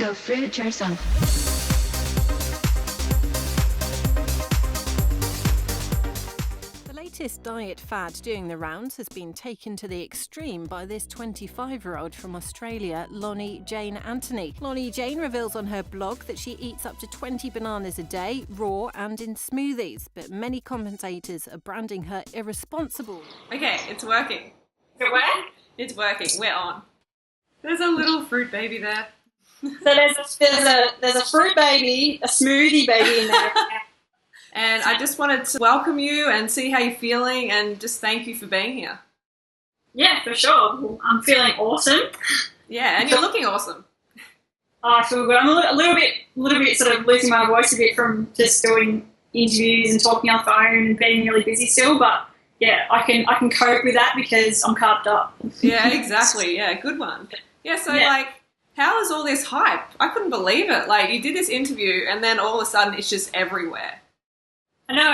Go fruit yourself. The latest diet fad doing the rounds has been taken to the extreme by this 25-year-old from Australia, Loni Jane Anthony. Loni Jane reveals on her blog that she eats up to 20 bananas a day, raw and in smoothies, but many commentators are branding her irresponsible. Okay, it's working. It work? It's working. We're on. There's a little fruit baby there. So there's a fruit baby, a smoothie baby in there. And I just wanted to welcome you and see how you're feeling and just thank you for being here. Yeah, for sure. I'm feeling awesome. Yeah, and you're looking awesome. I feel good. I'm a little bit sort of losing my voice a bit from just doing interviews and talking on the phone and being really busy still, but yeah, I can cope with that because I'm carved up. Yeah, exactly. Yeah, good one. Yeah, so like, how is all this hype? I couldn't believe it. Like, you did this interview and then all of a sudden it's just everywhere. I know,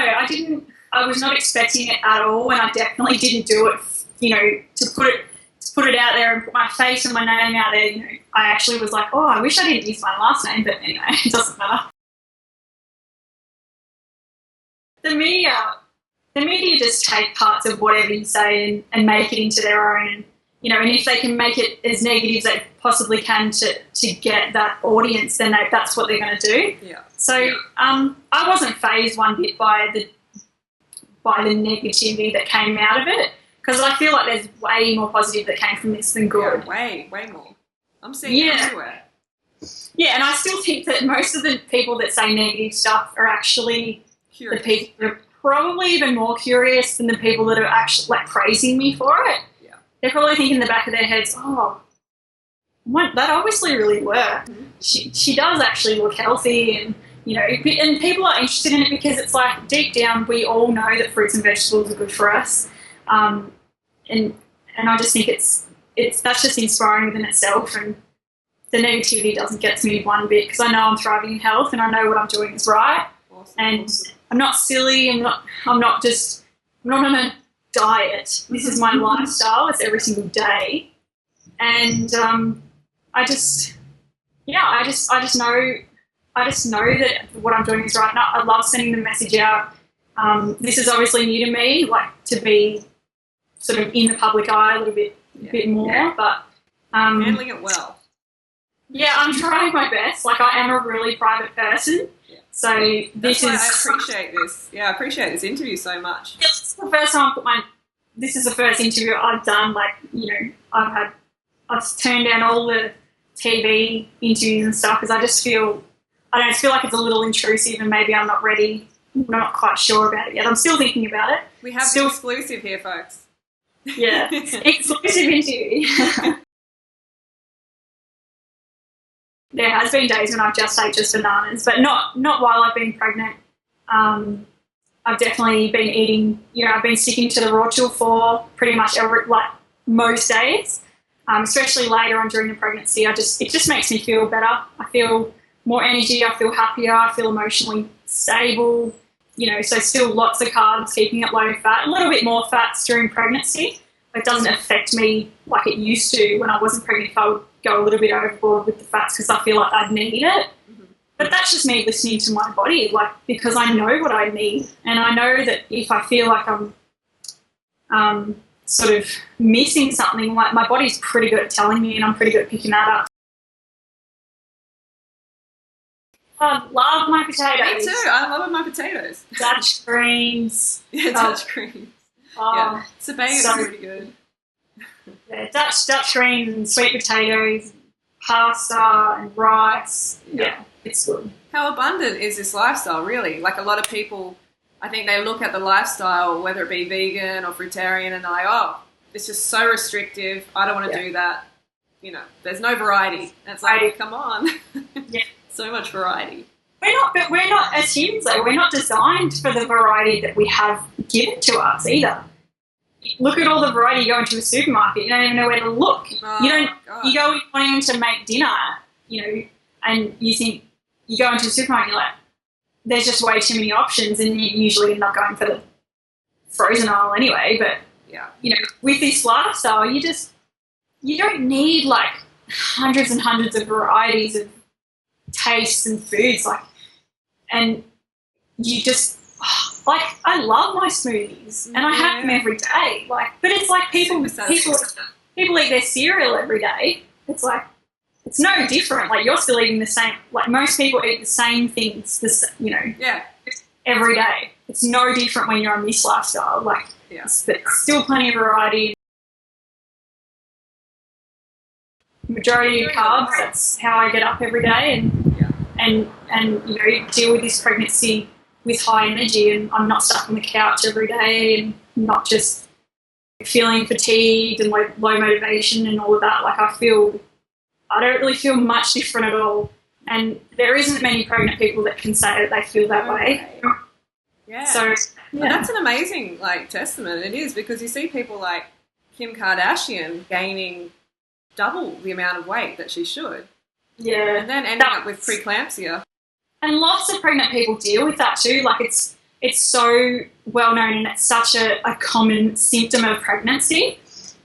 I was not expecting it at all, and I definitely didn't do it, to put it out there and put my face and my name out there. I actually was like, oh, I wish I didn't use my last name, but anyway, it doesn't matter. The media just take parts of whatever you say and make it into their own, and if they can make it as negative as they possibly can to get that audience, then that's what they're going to do. Yeah. So I wasn't fazed one bit by the negativity that came out of it, because I feel like there's way more positive that came from this than good. Yeah, way more. I'm seeing it everywhere. Yeah, and I still think that most of the people that say negative stuff are actually Curious. the people that are probably even more curious than the people that are actually praising me for it. Yeah. They're probably thinking in the back of their heads, oh, that obviously really worked. Mm-hmm. She does actually look healthy, and and people are interested in it because it's like deep down we all know that fruits and vegetables are good for us, and I just think that's just inspiring within itself, and the negativity doesn't get to me one bit because I know I'm thriving in health and I know what I'm doing is right. Awesome. And I'm not silly. I'm not on a diet. This is my lifestyle. It's every single day, and I just know that what I'm doing is right. And I love sending the message out. This is obviously new to me, to be sort of in the public eye a little bit more, but handling it well. Yeah, I'm trying my best. I am a really private person. So I appreciate this. Yeah, I appreciate this interview so much. This is the first time this is the first interview I've done. I've turned down all the TV interviews and stuff because I just feel like it's a little intrusive and maybe I'm not ready. I'm not quite sure about it yet. I'm still thinking about it. We have the exclusive here, folks. Yeah, exclusive interview. There has been days when I've just ate just bananas, but not while I've been pregnant. I've definitely been eating, I've been sticking to the raw till 4 pretty much most days, especially later on during the pregnancy. It just makes me feel better. I feel more energy. I feel happier. I feel emotionally stable, so still lots of carbs, keeping it low fat, a little bit more fats during pregnancy. It doesn't affect me like it used to when I wasn't pregnant if I would go a little bit overboard with the fats because I feel like I'd need it. Mm-hmm. But that's just me listening to my body, because I know what I need. And I know that if I feel like I'm sort of missing something, my body's pretty good at telling me and I'm pretty good at picking that up. I love my potatoes. Me too. I love my potatoes. Dutch greens. Yeah, Dutch greens. Yeah, Sabang is pretty good. Yeah, Dutch greens and sweet potatoes, pasta and rice. Yeah, it's good. How abundant is this lifestyle, really? A lot of people, I think they look at the lifestyle, whether it be vegan or fruitarian, and they're like, oh, it's just so restrictive. I don't want to do that. There's no variety. And it's like, come on. Yeah. So much variety. We're not as humans though. We're not designed for the variety that we have given to us either. Look at all the variety you go into a supermarket. You don't even know where to look. Oh, You go wanting to make dinner, and you think you go into a supermarket. You're like, there's just way too many options, and you usually end up going for the frozen aisle anyway. But with this lifestyle, you don't need hundreds and hundreds of varieties of tastes and foods, like, and you just, like, I love my smoothies and I have them every day. Like, but it's like people eat their cereal every day. It's like, it's no different. Like, you're still eating the same. Like, most people eat the same things, every day. It's no different when you're on this lifestyle. Like, it's still plenty of variety. Majority of carbs. That's how I get up every day, and deal with this pregnancy with high energy, and I'm not stuck on the couch every day and not just feeling fatigued and low motivation and all of that. Like, I don't really feel much different at all. And there isn't many pregnant people that can say that they feel that way. Yeah. So, that's an amazing, testament. It is, because you see people like Kim Kardashian gaining double the amount of weight that she should. Yeah. And then ending up with preeclampsia. And lots of pregnant people deal with that too. Like, it's so well known, and it's such a common symptom of pregnancy.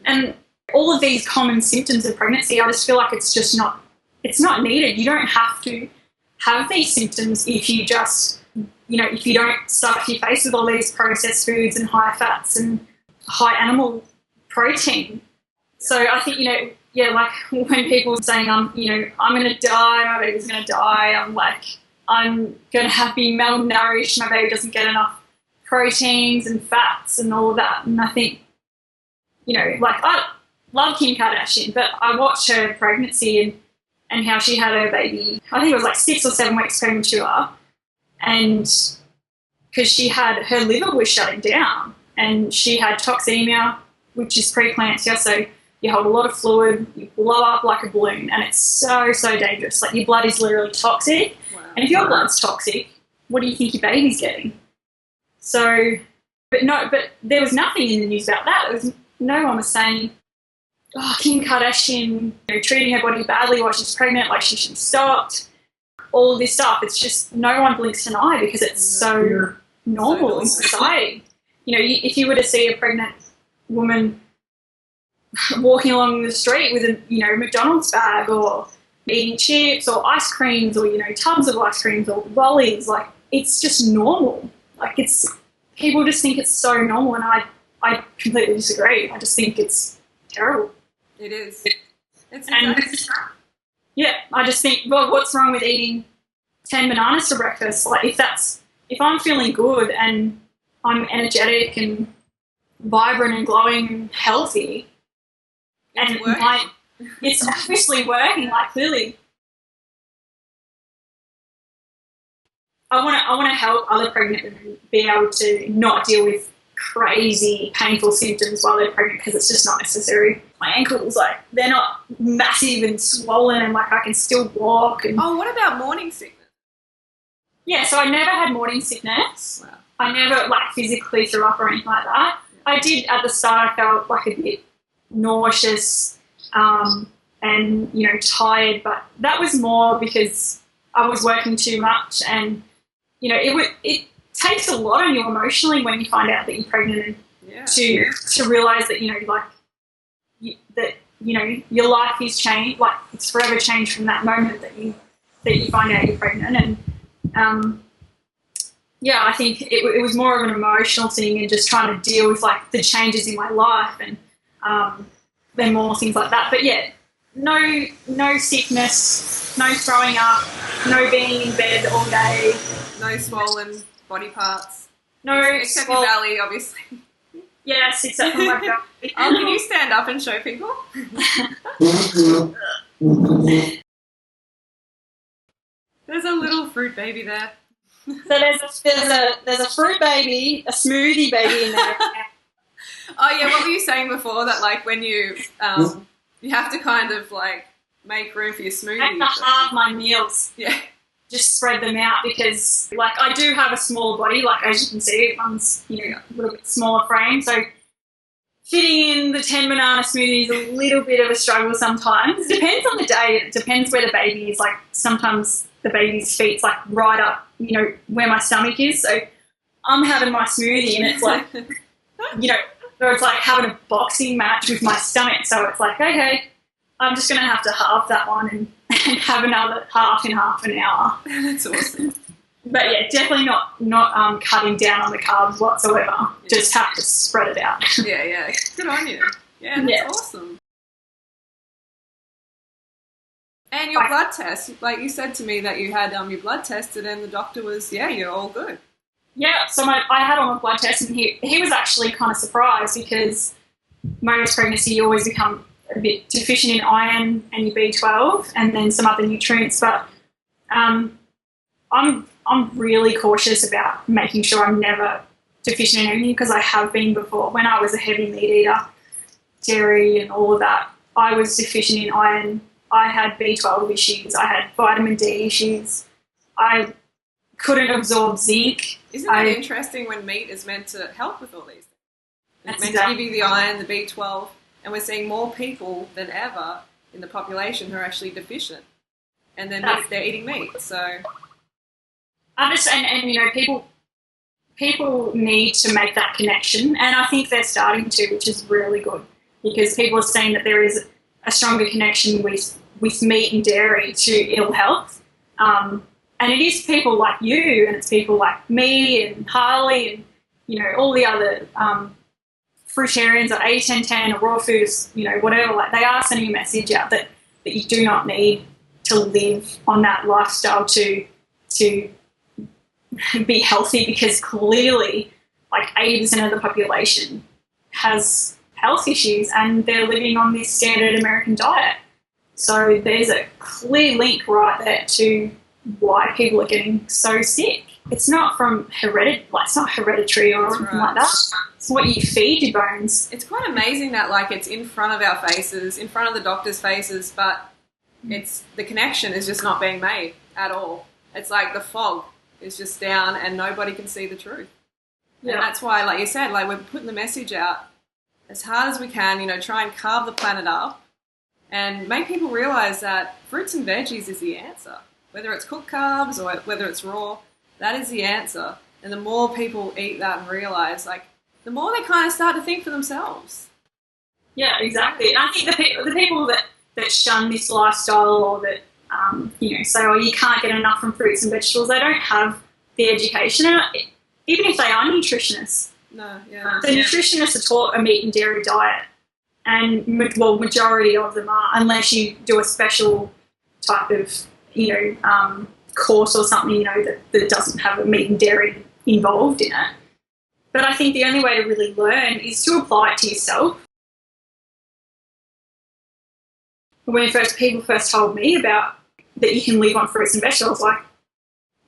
And all of these common symptoms of pregnancy, I just feel like it's not needed. You don't have to have these symptoms if you just, if you don't stuff your face with all these processed foods and high fats and high animal protein. So I think, like when people are saying, I'm going to die, my baby's going to die, I'm going to be malnourished, my baby doesn't get enough proteins and fats and all of that. And I think, I love Kim Kardashian, but I watched her pregnancy and how she had her baby, I think it was 6 or 7 weeks premature, and because her liver was shutting down and she had toxemia, which is preeclampsia, so you hold a lot of fluid, you blow up like a balloon, and it's so, so dangerous. Like, your blood is literally toxic. Wow. And if your blood's toxic, what do you think your baby's getting? So, but there was nothing in the news about that. No one was saying, Kim Kardashian, treating her body badly while she's pregnant, like she should be stopped. All of this stuff. It's just no one blinks an eye because it's so normal in society. If you were to see a pregnant woman walking along the street with a McDonald's bag, or eating chips or ice creams, or tubs of ice creams or lollies, like, it's just normal. Like, people just think it's so normal, and I completely disagree. I just think it's terrible. It is. It's I just think, well, what's wrong with eating 10 bananas for breakfast? Like, if I'm feeling good and I'm energetic and vibrant and glowing and healthy, and it's obviously working, like, clearly. I want to help other pregnant women be able to not deal with crazy, painful symptoms while they're pregnant, because it's just not necessary. My ankles, they're not massive and swollen, and I can still walk. And what about morning sickness? Yeah, so I never had morning sickness. Wow. I never physically threw up or anything like that. I did at the start. I felt a bit nauseous and tired, but that was more because I was working too much, and it takes a lot on you emotionally when you find out that you're pregnant, and to realise that your life is changed, it's forever changed from that moment that you find out you're pregnant. And I think it was more of an emotional thing, and just trying to deal with the changes in my life, and then more things like that. But no sickness, no throwing up, no being in bed all day, no swollen body parts. No, except your belly, obviously. Yes, except for my belly. Can you stand up and show people? There's a little fruit baby there. So there's a fruit baby, a smoothie baby in there. Oh yeah, what were you saying before, that when you you have to kind of make room for your smoothie? I have to halve my meals. Yeah. Just spread them out, because I do have a small body, as you can see, one's a little bit smaller frame, so fitting in the 10 banana smoothie is a little bit of a struggle sometimes. It depends on the day. It depends where the baby is. Sometimes the baby's feet's right up, where my stomach is. So I'm having my smoothie, and it's or it's having a boxing match with my stomach. So it's okay, I'm just going to have to halve that one and have another half in half an hour. That's awesome. But yeah, definitely not cutting down on the carbs whatsoever. Yeah. Just have to spread it out. Yeah. Good on you. Yeah, that's awesome. And your blood test, like you said to me that you had your blood tested and the doctor was, you're all good. Yeah, so I had all my blood tests and he was actually kind of surprised because most pregnancy you always become a bit deficient in iron and your B12 and then some other nutrients. But I'm really cautious about making sure I'm never deficient in anything because I have been before. When I was a heavy meat eater, dairy and all of that, I was deficient in iron. I had B12 issues. I had vitamin D issues. I couldn't absorb zinc. Isn't that interesting when meat is meant to help with all these things? It's meant to give you the iron, the B12, and we're seeing more people than ever in the population who are actually deficient. And then they're eating meat, so... And you know, people need to make that connection, and I think they're starting to, which is really good, because people are saying that there is a stronger connection with meat and dairy to ill health. And it is people like you, and it's people like me and Harley and, you know, all the other fruitarians or A1010 or raw foods, you know, whatever, like they are sending a message out that you do not need to live on that lifestyle to be healthy, because clearly like 80% of the population has health issues and they're living on this standard American diet. So there's a clear link right there to why people are getting so sick. It's not from it's not hereditary or anything like that. It's what you feed your bones. It's quite amazing that like it's in front of our faces, in front of the doctors' faces, but it's the connection is just not being made at all. It's like the fog is just down and nobody can see the truth. Yeah. And that's why, like you said, like we're putting the message out as hard as we can, you know, try and carve the planet up and make people realise that fruits and veggies is the answer. Whether it's cooked carbs or whether it's raw, that is the answer. And the more people eat that and realise, like, the more they kind of start to think for themselves. Yeah, exactly. And I think the people that shun this lifestyle or that, you know, say, oh, you can't get enough from fruits and vegetables, they don't have the education. And even if they are nutritionists, the nutritionists are taught a meat and dairy diet. And, well, majority of them are, unless you do a special type of, you know, course or something, you know, that doesn't have a meat and dairy involved in it. But I think the only way to really learn is to apply it to yourself. When people first told me about that you can live on fruits and vegetables, like,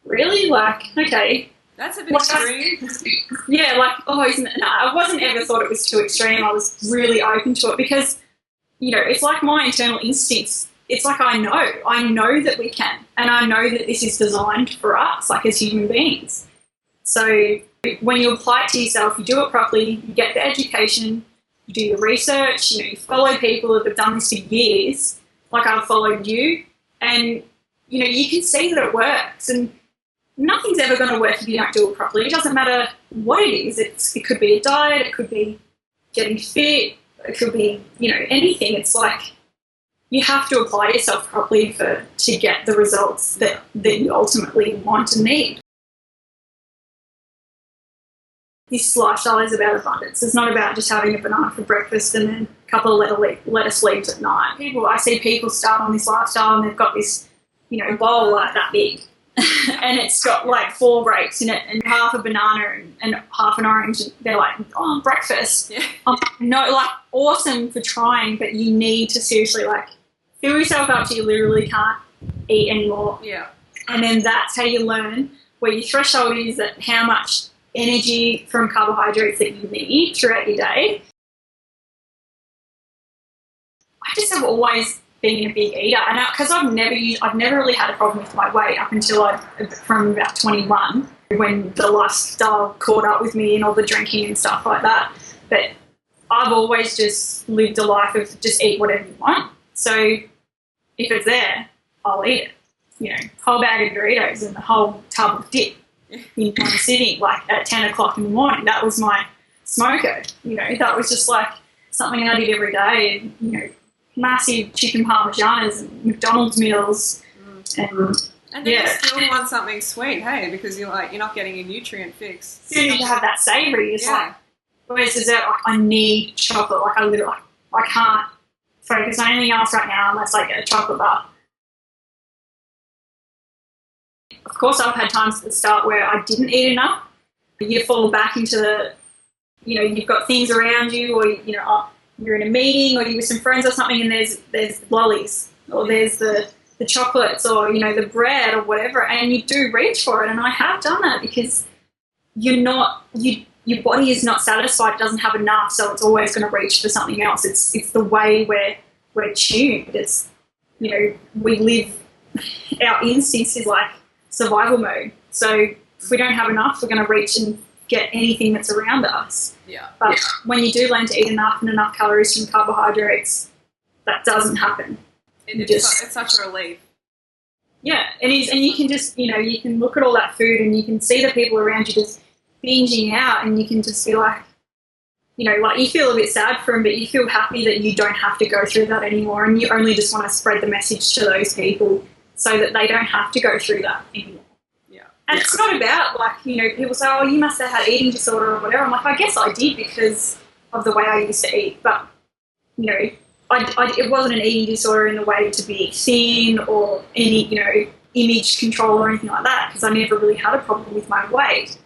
really? Like, okay. That's a bit extreme. Yeah, like, I wasn't ever thought it was too extreme. I was really open to it because, you know, it's like my internal instincts. It's like I know that we can, and I know that this is designed for us, like as human beings. So when you apply it to yourself, you do it properly, you get the education, you do your research, you know, you follow people that have done this for years, like I've followed you, and, you know, you can see that it works. And nothing's ever going to work if you don't do it properly. It doesn't matter what it is. It could be a diet, it could be getting fit, it could be, you know, anything. It's like you have to apply yourself properly to get the results that you ultimately want and need. This lifestyle is about abundance. It's not about just having a banana for breakfast and then a couple of lettuce leaves at night. I see people start on this lifestyle and they've got this, you know, bowl like that big. And it's got like 4 grapes in it and half a banana and half an orange. They're like, oh, breakfast. Yeah. No, like, awesome for trying, but you need to seriously, like, fill yourself up till you literally can't eat anymore. Yeah. And then that's how you learn where your threshold is, that how much energy from carbohydrates that you need throughout your day. I just have always been a big eater, and because I've never really had a problem with my weight up until from about 21, when the lifestyle caught up with me and all the drinking and stuff like that. But I've always just lived a life of just eat whatever you want. So if it's there, I'll eat it. You know, whole bag of Doritos and the whole tub of dip in one sitting, like at 10 o'clock in the morning. That was my smoker. You know, that was just like something I did every day. And, you know, massive chicken parmesanas and McDonald's meals. And then you still want something sweet, hey, because you're not getting a nutrient fix. As soon as you have that savoury, it's like, whereas dessert, like, I need chocolate. Like, I can't focus on anything else right now unless I get a chocolate bar. Of course, I've had times at the start where I didn't eat enough. You fall back into the, you've got things around you, or, you're in a meeting, or you're with some friends or something, and there's lollies, or there's the chocolates, or, the bread or whatever, and you do reach for it. And I have done that because your body is not satisfied, it doesn't have enough, so it's always going to reach for something else. It's the way we're tuned. It's, we live, our instincts is like survival mode. So if we don't have enough, we're going to reach and get anything that's around us. Yeah. But when you do learn to eat enough and enough calories from carbohydrates, that doesn't happen. It's such a relief. Yeah, it is. And you can just, you can look at all that food and you can see the people around you just binging out, and you can just be like, you feel a bit sad for them, but you feel happy that you don't have to go through that anymore, and you only just want to spread the message to those people so that they don't have to go through that anymore. Yeah. And it's not about, people say, oh, you must have had eating disorder or whatever. I'm like, I guess I did because of the way I used to eat, but, it wasn't an eating disorder in the way to be thin or any, image control or anything like that, because I never really had a problem with my weight.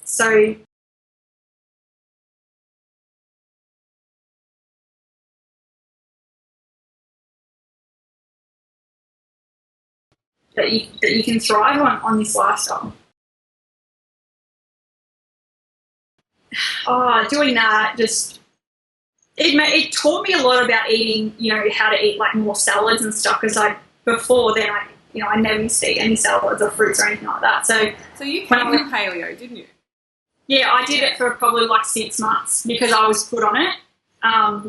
So that you can thrive on this lifestyle. Doing that just it taught me a lot about eating, how to eat like more salads and stuff, because before then I never used to eat any salads or fruits or anything like that. So you came from paleo, didn't you? Yeah, I did it for probably like 6 months because I was put on it. I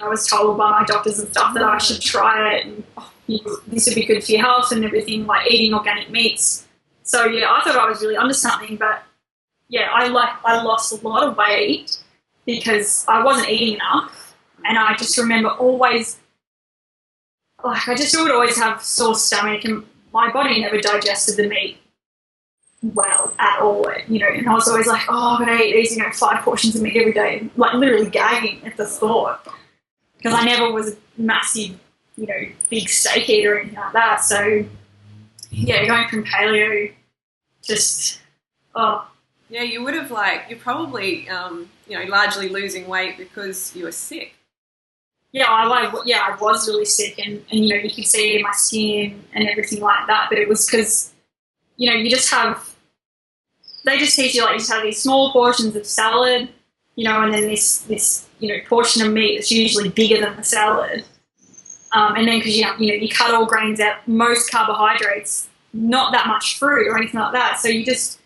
was told by my doctors and stuff that I should try it, and this would be good for your health and everything, like eating organic meats. So yeah, I thought I was really onto something, but yeah, I lost a lot of weight because I wasn't eating enough, and I just remember always, I just would always have sore stomach, and my body never digested the meat well at all, and I was always like, oh, I'm going to eat these, 5 portions of meat every day, like literally gagging at the thought, because I never was a massive, big steak eater or anything like that. So yeah, going from paleo, just, Yeah, you would have you're probably, largely losing weight because you were sick. Yeah, I was really sick, and you could see it in my skin and everything like that, but it was because, they just teach you, you just have these small portions of salad, and then this portion of meat that's usually bigger than the salad. And then because, you cut all grains out, most carbohydrates, not that much fruit or anything like that. So you just,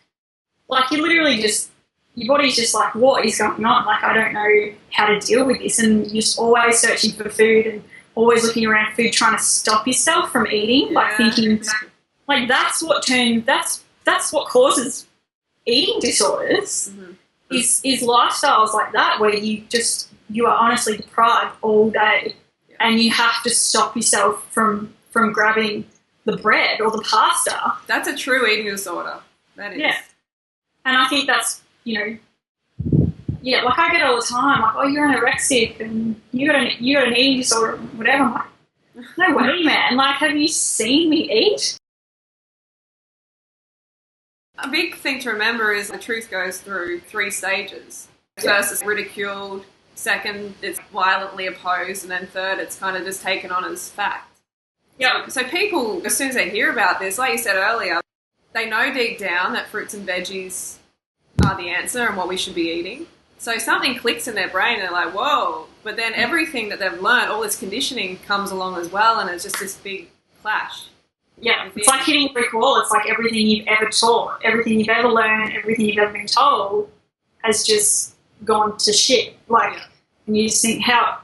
you literally just, your body's just like, what is going on? I don't know how to deal with this. And you're just always searching for food and always looking around food, trying to stop yourself from eating, thinking, that's what causes eating disorders, is lifestyles like that, where you are honestly deprived all day, and you have to stop yourself from grabbing the bread or the pasta. That's a true eating disorder. That is. Yeah. And I think that's, I get it all the time, oh, you're anorexic and you got an eating disorder, whatever. I'm like, no way, man. Have you seen me eat? A big thing to remember is the truth goes through 3 stages. First, it's ridiculed. Second, it's violently opposed. And then third, it's kind of just taken on as fact. Yeah. So people, as soon as they hear about this, like you said earlier, they know deep down that fruits and veggies are the answer and what we should be eating. So something clicks in their brain. They're like, whoa. But then everything that they've learned, all this conditioning comes along as well. And it's just this big clash. Yeah, it's like hitting a brick wall. It's like everything you've ever taught, everything you've ever learned, everything you've ever been told has just gone to shit. And you just think, how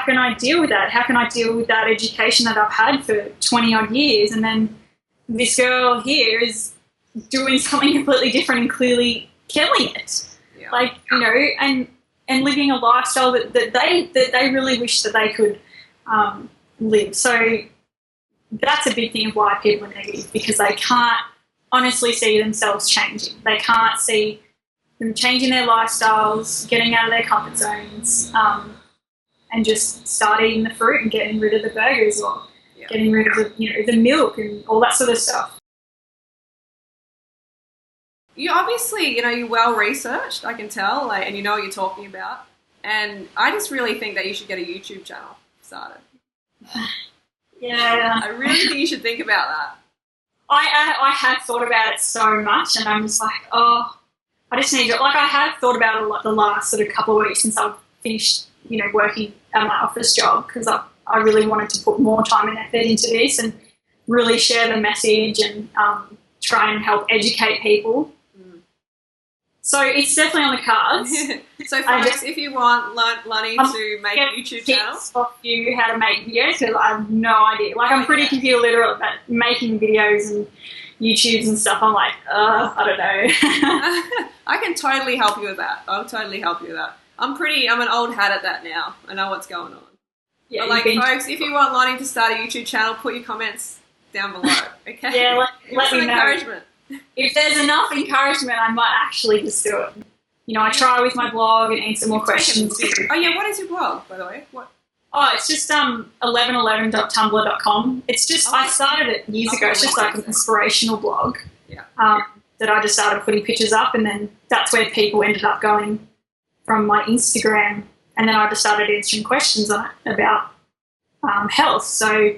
can I deal with that? How can I deal with that education that I've had for 20-odd years? And then this girl here is doing something completely different and clearly killing it. Yeah. And living a lifestyle that they really wish that they could live. So that's a big thing of why people are negative, because they can't honestly see themselves changing. They can't see them changing their lifestyles, getting out of their comfort zones, and just start eating the fruit and getting rid of the burgers, or getting rid of the milk and all that sort of stuff. You obviously, you're well researched, I can tell, and you know what you're talking about. And I just really think that you should get a YouTube channel started. Yeah. I really think you should think about that. I have thought about it so much, and I'm just like, I just need to, I have thought about it a lot the last sort of couple of weeks since I've finished, working at my office job, because I really wanted to put more time and effort into this and really share the message and try and help educate people. So it's definitely on the cards. So folks, if you want Loni to make a YouTube channel, off you how to make videos, because I have no idea. I'm pretty computer literate, but making videos and YouTubes and stuff, I'm like, I don't know. I can totally help you with that. I'll totally help you with that. I'm an old hat at that now. I know what's going on. Yeah, but folks, if you want Loni to start a YouTube channel, put your comments down below. Okay. Yeah, let me know. Encouragement. If there's enough encouragement, I might actually just do it. I try with my blog and answer more questions. Oh yeah, what is your blog, by the way? What? Oh, it's just 1111.tumblr.com. It's just I started it years ago. It's just like an inspirational blog. Yeah. That I just started putting pictures up, and then that's where people ended up going from my Instagram, and then I just started answering questions on it about health. So.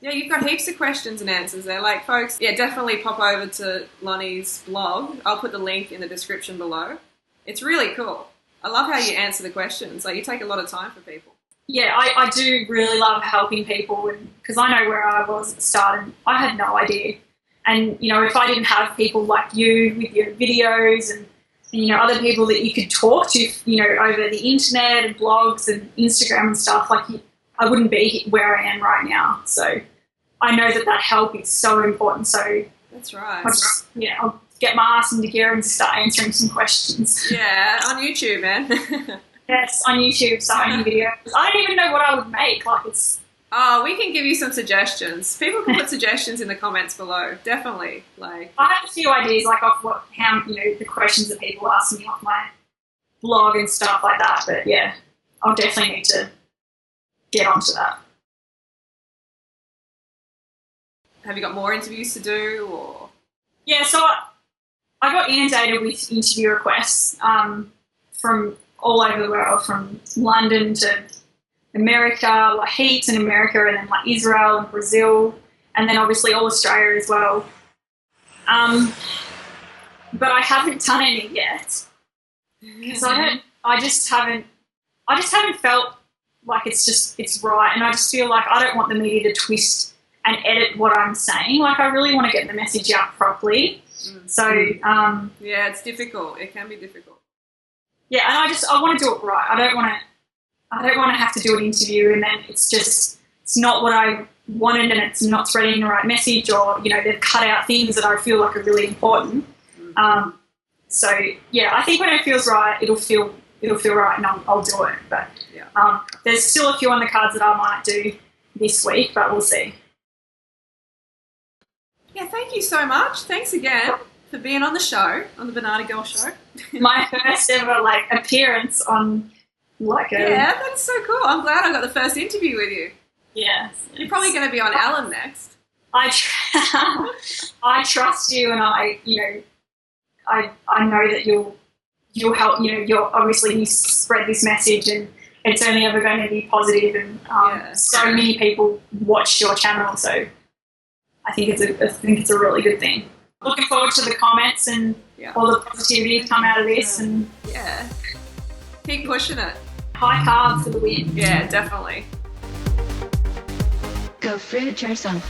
Yeah, you've got heaps of questions and answers there. Folks, definitely pop over to Loni's blog. I'll put the link in the description below. It's really cool. I love how you answer the questions. You take a lot of time for people. Yeah, I do really love helping people, because I know where I was at the start and I had no idea. And, if I didn't have people like you with your videos and other people that you could talk to, over the internet and blogs and Instagram and stuff, I wouldn't be where I am right now. So I know that help is so important. So that's right. I'll get my ass into gear and start answering some questions. Yeah, on YouTube, man. Yes, on YouTube, starting videos. I don't even know what I would make. Oh, we can give you some suggestions. People can put suggestions in the comments below. Definitely. I have a few ideas, off the questions that people ask me off my blog and stuff like that. But yeah, I'll definitely need to get onto that. Have you got more interviews to do, or? Yeah, so I got inundated with interview requests from all over the world, from London to America, heaps in America, and then Israel and Brazil, and then obviously all Australia as well. But I haven't done any yet, because I just haven't felt like it's right, and I just feel like I don't want the media to twist and edit what I'm saying. I really want to get the message out properly. So yeah, it's difficult. It can be difficult. Yeah, and I want to do it right. I don't want to have to do an interview and then it's not what I wanted and it's not spreading the right message, or they've cut out things that I feel like are really important. So yeah, I think when it feels right, it'll feel right, and I'll do it. But there's still a few on the cards that I might do this week, but we'll see. Yeah, thank you so much. Thanks again for being on the show, on the Banana Girl show. My first ever appearance on Yeah, that's so cool. I'm glad I got the first interview with you. Yes. You're probably going to be on Ellen next. I trust you, and I know that you'll help. You're obviously you spread this message, and it's only ever going to be positive. And so many people watch your channel, so I think it's a really good thing. Looking forward to the comments and all the positivity come out of this, and keep pushing it. High carbs for the win. Yeah, definitely. Go fruit yourself.